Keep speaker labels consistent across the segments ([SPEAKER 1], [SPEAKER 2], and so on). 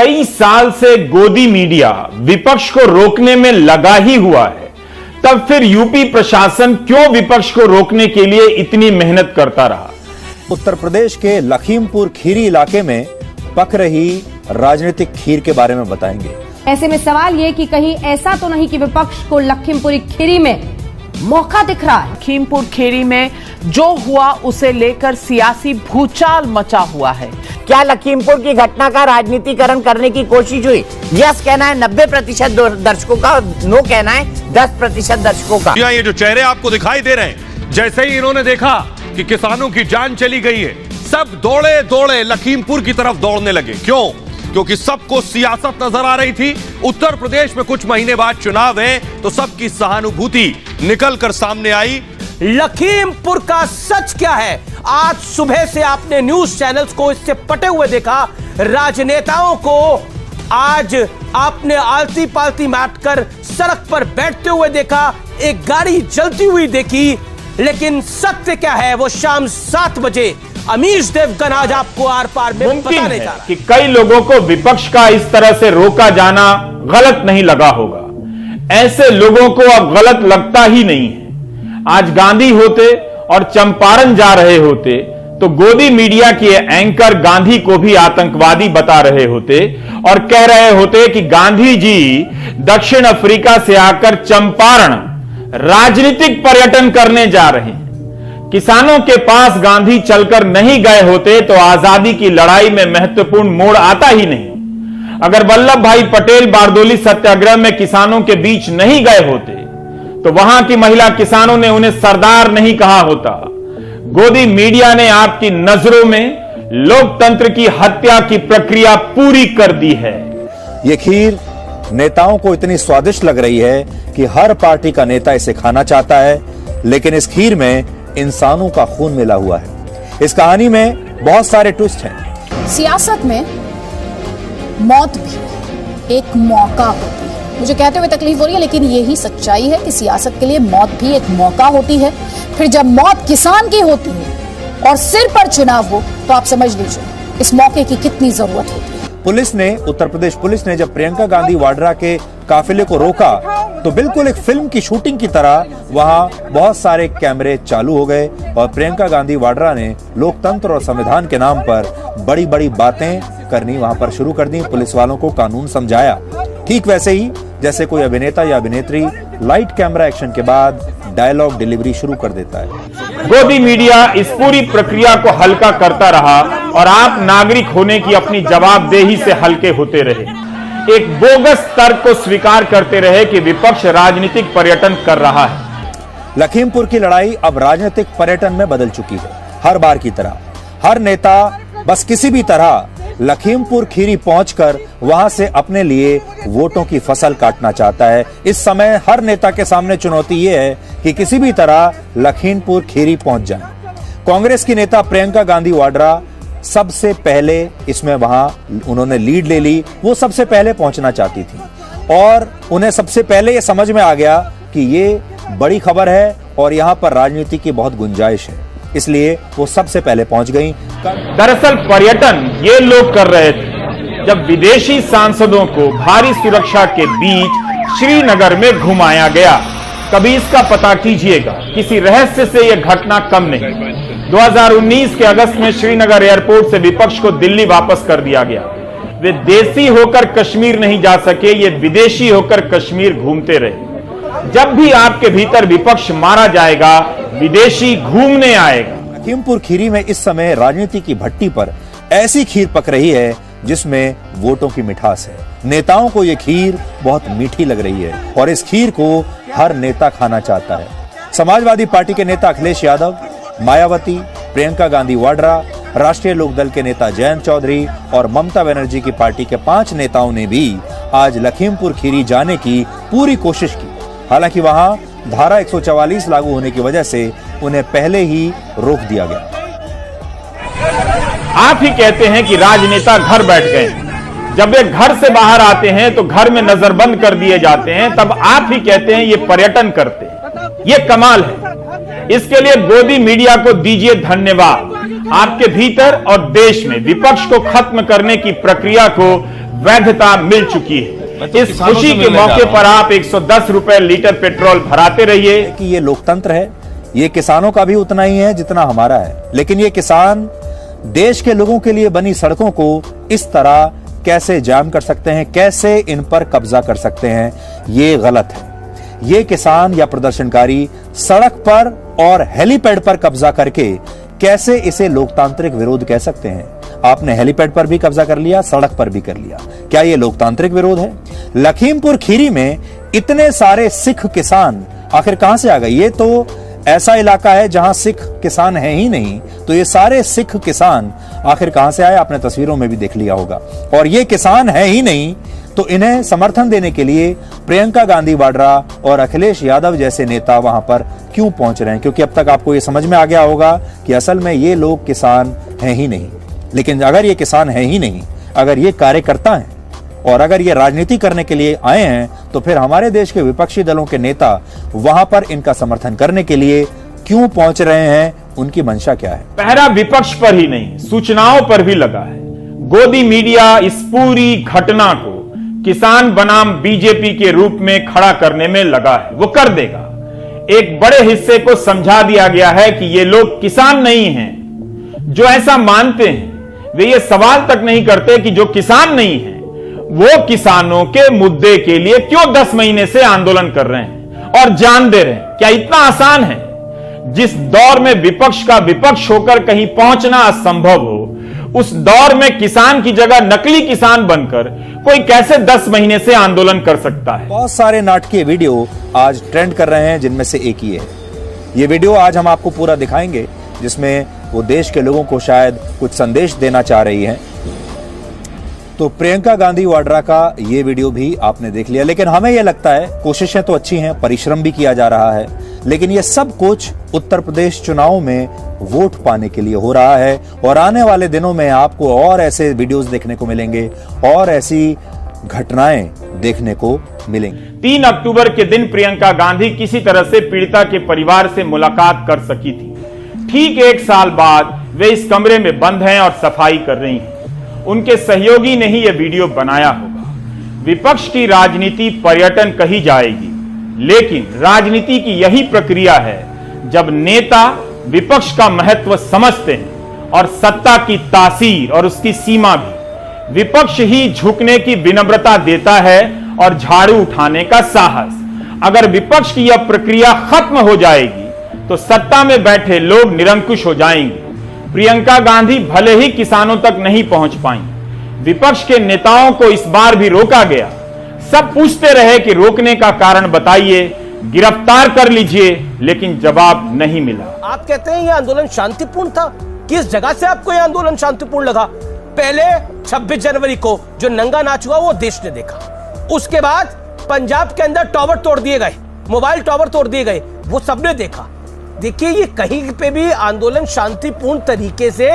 [SPEAKER 1] कई साल से गोदी मीडिया विपक्ष को रोकने में लगा ही हुआ है, तब फिर यूपी प्रशासन क्यों विपक्ष को रोकने के लिए इतनी मेहनत करता रहा?
[SPEAKER 2] उत्तर प्रदेश के लखीमपुर खीरी इलाके में पक रही राजनीतिक खीर के बारे में बताएंगे।
[SPEAKER 3] ऐसे में सवाल ये कि कहीं ऐसा तो नहीं कि विपक्ष को लखीमपुर खीरी में मौका दिख रहा है।
[SPEAKER 4] लखीमपुर खीरी में जो हुआ उसे लेकर सियासी भूचाल मचा हुआ है।
[SPEAKER 5] क्या लखीमपुर की घटना का राजनीतिकरण करने की कोशिश हुई? यस कहना है 90% दर्शकों का, नो कहना है 10% दर्शकों का।
[SPEAKER 6] ये जो चेहरे आपको दिखाई दे रहे हैं, जैसे ही इन्होंने देखा कि किसानों की जान चली गई है, सब दौड़े दौड़े लखीमपुर की तरफ दौड़ने लगे। क्यों? क्योंकि सबको सियासत नजर आ रही थी। उत्तर प्रदेश में कुछ महीने बाद चुनाव है, तो सबकी सहानुभूति निकलकर सामने आई।
[SPEAKER 7] लखीमपुर का सच क्या है? आज सुबह से आपने न्यूज चैनल्स को इससे पटे हुए देखा। राजनेताओं को आज आपने आलती पालती मारकर सड़क पर बैठते हुए देखा, एक गाड़ी जलती हुई देखी। लेकिन सत्य क्या है वो शाम 7 बजे अमीश देवगन आज आपको आर पार में बताने जा रहा है
[SPEAKER 1] कि कई लोगों को विपक्ष का इस तरह से रोका जाना गलत नहीं लगा होगा। ऐसे लोगों को अब गलत लगता ही नहीं है। आज गांधी होते और चंपारण जा रहे होते तो गोदी मीडिया के एंकर गांधी को भी आतंकवादी बता रहे होते और कह रहे होते कि गांधी जी दक्षिण अफ्रीका से आकर चंपारण राजनीतिक पर्यटन करने जा रहे हैं। किसानों के पास गांधी चलकर नहीं गए होते तो आजादी की लड़ाई में महत्वपूर्ण मोड़ आता ही नहीं। अगर वल्लभ भाई पटेल बारदोली सत्याग्रह में किसानों के बीच नहीं गए होते तो वहां की महिला किसानों ने उन्हें सरदार नहीं कहा होता। गोदी मीडिया ने आपकी नजरों में लोकतंत्र की हत्या की प्रक्रिया पूरी कर दी है।
[SPEAKER 2] ये खीर नेताओं को इतनी स्वादिष्ट लग रही है कि हर पार्टी का नेता इसे खाना चाहता है, लेकिन इस खीर में इंसानों का खून मिला हुआ है। इस कहानी में बहुत सारे ट्विस्ट हैं।
[SPEAKER 8] सियासत में मौत भी एक मौका होती है। मुझे कहते हुए तकलीफ हो रही है, लेकिन यही सच्चाई है कि सियासत के लिए मौत भी एक मौका होती है। फिर जब मौत किसान की होती है और सिर पर चुनाव हो, तो आप समझ लीजिए इस मौके की कितनी जरूरत होती है।
[SPEAKER 2] उत्तर प्रदेश पुलिस ने जब प्रियंका गांधी वाड्रा के काफिले को रोका तो बिल्कुल एक फिल्म की शूटिंग की तरह वहां बहुत सारे कैमरे चालू हो गए और प्रियंका गांधी वाड्रा ने लोकतंत्र और संविधान के नाम पर बड़ी बड़ी बातें करनी वहां पर शुरू कर दी। पुलिस वालों को कानून समझाया, ठीक वैसे ही जैसे कोई अभिनेता या अभिनेत्री लाइट कैमरा एक्शन के बाद डायलॉग डिलीवरी शुरू कर देता है।
[SPEAKER 1] गोदी मीडिया इस पूरी प्रक्रिया को हल्का करता रहा और आप नागरिक होने की अपनी जवाबदेही से हल्के होते रहे। एक बोगस तर्क को स्वीकार करते रहे कि विपक्ष राजनीतिक पर्यटन कर रहा है।
[SPEAKER 2] लखीमपुर की लड़ाई अब राजनीतिक पर्यटन में बदल चुकी है। हर बार की तरह हर नेता बस किसी भी तरह लखीमपुर खीरी पहुंचकर वहां से अपने लिए वोटों की फसल काटना चाहता है। इस समय हर नेता के सामने चुनौती यह है कि किसी भी तरह लखीमपुर खीरी पहुंच जाए। कांग्रेस की नेता प्रियंका गांधी वाड्रा सबसे पहले इसमें वहां उन्होंने लीड ले ली। वो सबसे पहले पहुंचना चाहती थी और उन्हें सबसे पहले यह समझ में आ गया कि ये बड़ी खबर है और यहां पर राजनीति की बहुत गुंजाइश है, इसलिए वो सबसे पहले पहुंच गई।
[SPEAKER 1] दरअसल पर्यटन ये लोग कर रहे थे जब विदेशी सांसदों को भारी सुरक्षा के बीच श्रीनगर में घुमाया गया। कभी इसका पता कीजिएगा, किसी रहस्य से यह घटना कम नहीं। 2019 के अगस्त में श्रीनगर एयरपोर्ट से विपक्ष को दिल्ली वापस कर दिया गया। वे देसी होकर कश्मीर नहीं जा सके, ये विदेशी होकर कश्मीर घूमते रहे। जब भी आपके भीतर विपक्ष मारा जाएगा, विदेशी घूमने आएगा।
[SPEAKER 2] लखीमपुर खीरी में इस समय राजनीति की भट्टी पर ऐसी खीर पक रही है जिसमें वोटों की मिठास है। नेताओं को यह खीर बहुत मीठी लग रही है और इस खीर को हर नेता खाना चाहता है। समाजवादी पार्टी के नेता अखिलेश यादव, मायावती, प्रियंका गांधी वाड्रा, राष्ट्रीय लोकदल के नेता जयंत चौधरी और ममता बनर्जी की पार्टी के 5 नेताओं ने भी आज लखीमपुर खीरी जाने की पूरी कोशिश की। हालांकि वहां धारा 144 लागू होने की वजह से उन्हें पहले ही रोक दिया गया।
[SPEAKER 1] आप ही कहते हैं कि राजनेता घर बैठ गए। जब वे घर से बाहर आते हैं तो घर में नजरबंद कर दिए जाते हैं, तब आप ही कहते हैं ये पर्यटन करते हैं। ये कमाल है। इसके लिए गोदी मीडिया को दीजिए धन्यवाद। आपके भीतर और देश में विपक्ष को खत्म करने की प्रक्रिया को वैधता मिल चुकी है। इस खुशी के मौके पर आप 110 रुपए लीटर पेट्रोल भराते रहिए।
[SPEAKER 2] कि ये लोकतंत्र है, ये किसानों का भी उतना ही है जितना हमारा है, लेकिन ये किसान देश के लोगों के लिए बनी सड़कों को इस तरह कैसे जाम कर सकते हैं, कैसे इन पर कब्जा कर सकते हैं, ये गलत है। ये किसान या प्रदर्शनकारी सड़क पर और हेलीपैड पर कब्जा करके कैसे इसे लोकतांत्रिक विरोध कह सकते हैं? आपने हेलीपैड पर भी कब्जा कर लिया, सड़क पर भी कर लिया, क्या यह लोकतांत्रिक विरोध है? लखीमपुर खीरी में इतने सारे सिख किसान आखिर कहां से आ गए? ये तो ऐसा इलाका है जहां सिख किसान है ही नहीं, तो ये सारे सिख किसान आखिर कहां से आए? आपने तस्वीरों में भी देख लिया होगा। और ये किसान है ही नहीं तो इन्हें समर्थन देने के लिए प्रियंका गांधी वाड्रा और अखिलेश यादव जैसे नेता वहां पर क्यों पहुंच रहे हैं? क्योंकि अब तक आपको ये समझ में आ गया होगा कि असल में ये लोग किसान हैं ही नहीं। लेकिन अगर ये किसान है ही नहीं, अगर ये कार्यकर्ता हैं और अगर ये राजनीति करने के लिए आए हैं, तो फिर हमारे देश के विपक्षी दलों के नेता वहां पर इनका समर्थन करने के लिए क्यों पहुंच रहे हैं? उनकी मंशा क्या है?
[SPEAKER 1] पहरा विपक्ष पर ही नहीं, सूचनाओं पर भी लगा है। गोदी मीडिया इस पूरी घटना को किसान बनाम बीजेपी के रूप में खड़ा करने में लगा है। वो कर देगा। एक बड़े हिस्से को समझा दिया गया है कि ये लोग किसान नहीं हैं। जो ऐसा मानते हैं वे ये सवाल तक नहीं करते कि जो किसान नहीं है वो किसानों के मुद्दे के लिए क्यों 10 महीने से आंदोलन कर रहे हैं और जान दे रहे हैं। क्या इतना आसान है? जिस दौर में विपक्ष का विपक्ष होकर कहीं पहुंचना असंभव हो, उस दौर में किसान की जगह नकली किसान बनकर कोई कैसे 10 महीने से आंदोलन कर सकता है?
[SPEAKER 2] बहुत सारे नाटकीय वीडियो आज ट्रेंड कर रहे हैं, जिनमें से एक ही है ये वीडियो। आज हम आपको पूरा दिखाएंगे, जिसमें वो देश के लोगों को शायद कुछ संदेश देना चाह रही हैं। तो प्रियंका गांधी वाड्रा का ये वीडियो भी आपने देख लिया, लेकिन हमें यह लगता है कोशिशें तो अच्छी हैं, परिश्रम भी किया जा रहा है, लेकिन ये सब कुछ उत्तर प्रदेश चुनाव में वोट पाने के लिए हो रहा है। और आने वाले दिनों में आपको और ऐसे वीडियोस देखने को मिलेंगे और ऐसी घटनाएं देखने को मिलेंगी।
[SPEAKER 1] 3 अक्टूबर के दिन प्रियंका गांधी किसी तरह से पीड़िता के परिवार से मुलाकात कर सकी थी। ठीक 1 साल बाद वे इस कमरे में बंद हैं और सफाई कर रही हैं। उनके सहयोगी ने ही यह वीडियो बनाया होगा। विपक्ष की राजनीति पर्यटन कही जाएगी, लेकिन राजनीति की यही प्रक्रिया है जब नेता विपक्ष का महत्व समझते हैं और सत्ता की तासीर और उसकी सीमा भी। विपक्ष ही झुकने की विनम्रता देता है और झाड़ू उठाने का साहस। अगर विपक्ष की यह प्रक्रिया खत्म हो जाएगी तो सत्ता में बैठे लोग निरंकुश हो जाएंगे। प्रियंका गांधी भले ही किसानों तक नहीं पहुंच पाई, विपक्ष के नेताओं को इस बार भी रोका गया। सब पूछते रहे कि रोकने का कारण बताइए, गिरफ्तार कर लीजिए, लेकिन जवाब नहीं मिला।
[SPEAKER 7] आप कहते हैं यह आंदोलन शांतिपूर्ण था। किस जगह से आपको यह आंदोलन शांतिपूर्ण लगा? पहले 26 जनवरी को जो नंगा नाच हुआ वो देश ने देखा। उसके बाद पंजाब के अंदर टावर तोड़ दिए गए, मोबाइल टावर तोड़ दिए गए, वो सबने देखा। देखिए, ये कहीं पे भी आंदोलन शांतिपूर्ण तरीके से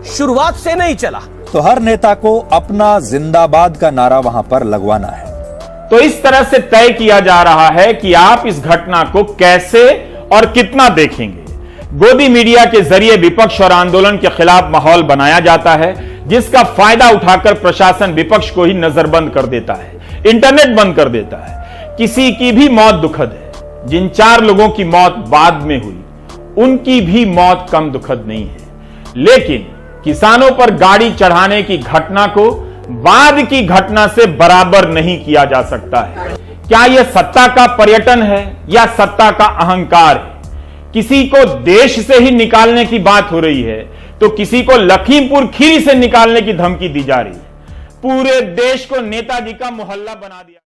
[SPEAKER 7] शुरुआत से नहीं चला।
[SPEAKER 2] तो हर नेता को अपना जिंदाबाद का नारा वहां पर लगवाना है।
[SPEAKER 1] तो इस तरह से तय किया जा रहा है कि आप इस घटना को कैसे और कितना देखेंगे। गोदी मीडिया के जरिए विपक्ष और आंदोलन के खिलाफ माहौल बनाया जाता है, जिसका फायदा उठाकर प्रशासन विपक्ष को ही नजरबंद कर देता है, इंटरनेट बंद कर देता है। किसी की भी मौत दुखद है। जिन 4 लोगों की मौत बाद में हुई, उनकी भी मौत कम दुखद नहीं है। लेकिन किसानों पर गाड़ी चढ़ाने की घटना को बाद की घटना से बराबर नहीं किया जा सकता है। क्या यह सत्ता का पर्यटन है या सत्ता का अहंकार है? किसी को देश से ही निकालने की बात हो रही है तो किसी को लखीमपुर खीरी से निकालने की धमकी दी जा रही है। पूरे देश को नेताजी का मोहल्ला बना दिया।